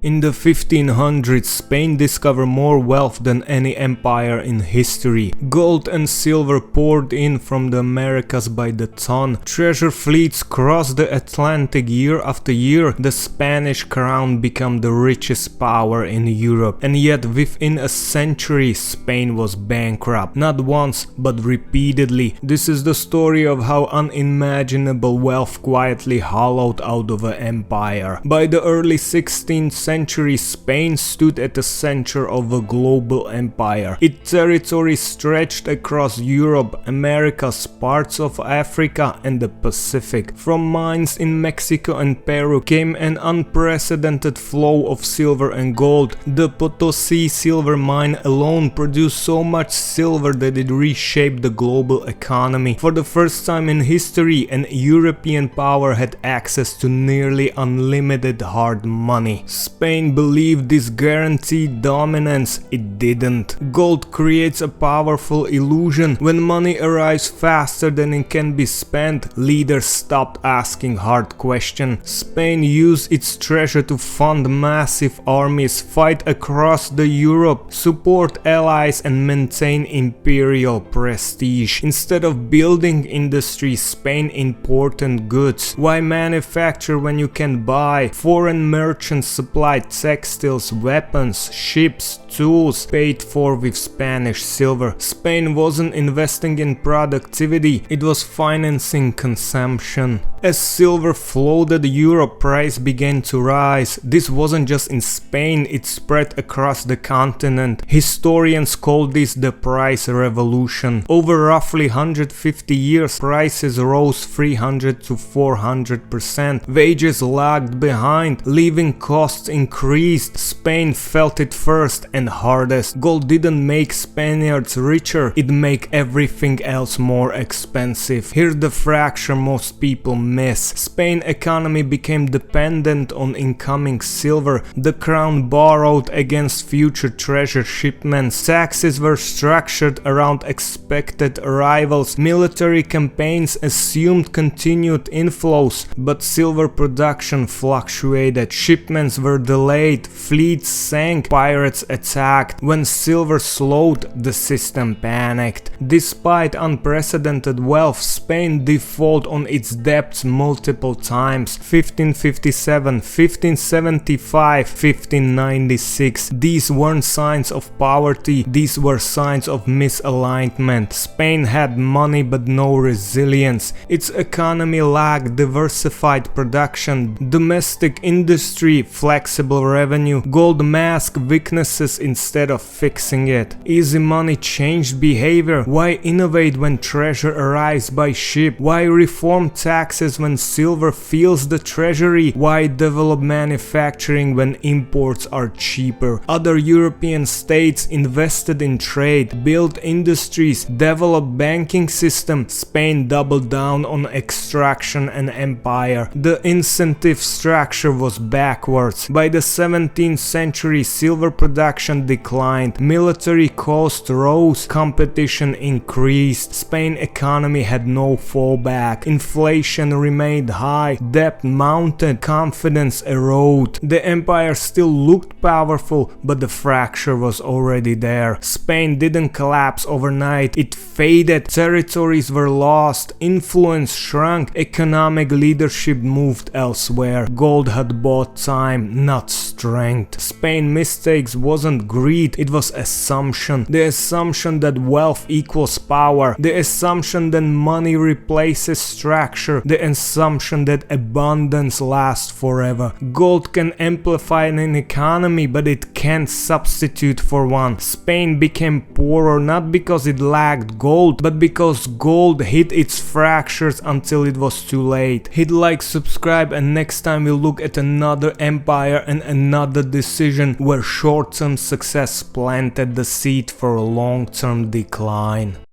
In the 1500s, Spain discovered more wealth than any empire in history. Gold and silver poured in from the Americas by the ton. Treasure fleets crossed the Atlantic year after year. The Spanish crown became the richest power in Europe. And yet within a century, Spain was bankrupt. Not once, but repeatedly. This is the story of how unimaginable wealth quietly hollowed out of an empire. By the early 16th century, Spain stood at the center of a global empire. Its territory stretched across Europe, Americas, parts of Africa and the Pacific. From mines in Mexico and Peru came an unprecedented flow of silver and gold. The Potosí silver mine alone produced so much silver that it reshaped the global economy. For the first time in history, an European power had access to nearly unlimited hard money. Spain believed this guaranteed dominance. It didn't. Gold creates a powerful illusion. When money arrives faster than it can be spent, leaders stopped asking hard questions. Spain used its treasure to fund massive armies, fight across the Europe, support allies and maintain imperial prestige. Instead of building industry, Spain imported goods. Why manufacture when you can buy? Foreign merchants supplied textiles, weapons, ships, tools, paid for with Spanish silver. Spain wasn't investing in productivity, it was financing consumption. As silver flooded Europe, price began to rise. This wasn't just in Spain, it spread across the continent. Historians call this the price revolution. Over roughly 150 years, prices rose 300 to 400%. Wages lagged behind, living costs increased. Spain felt it first and hardest. Gold didn't make Spaniards richer, it made everything else more expensive. Here's the fracture most people miss. Spain's economy became dependent on incoming silver. The crown borrowed against future treasure shipments. Taxes were structured around expected arrivals. Military campaigns assumed continued inflows, but silver production fluctuated. Shipments were delayed, fleets sank, pirates attacked. When silver slowed, the system panicked. Despite unprecedented wealth, Spain defaulted on its debts multiple times. 1557, 1575, 1596. These weren't signs of poverty, these were signs of misalignment. Spain had money but no resilience. Its economy lacked diversified production, domestic industry, flexible revenue. Gold masked weaknesses instead of fixing it. Easy money changed behavior. Why innovate when treasure arrives by ship? Why reform taxes when silver fills the treasury? Why develop manufacturing when imports are cheaper? Other European states invested in trade, built industries, developed banking systems. Spain doubled down on extraction and empire. The incentive structure was backwards. By the 17th century, silver production declined, military costs rose, competition increased. Spain's economy had no fallback. Inflation remained high, debt mounted, confidence eroded. The empire still looked powerful, but the fracture was already there. Spain didn't collapse overnight, it faded. Territories were lost, influence shrunk, economic leadership moved elsewhere. Gold had bought time, not strength. Spain's mistakes wasn't greed, it was assumption. The assumption that wealth equals power, the assumption that money replaces structure, the assumption that abundance lasts forever. Gold can amplify an economy, but it can't substitute for one. Spain became poorer not because it lacked gold, but because gold hid its fractures until it was too late. Hit like, subscribe, and next time we'll look at another empire and another decision where short-term success planted the seed for a long-term decline.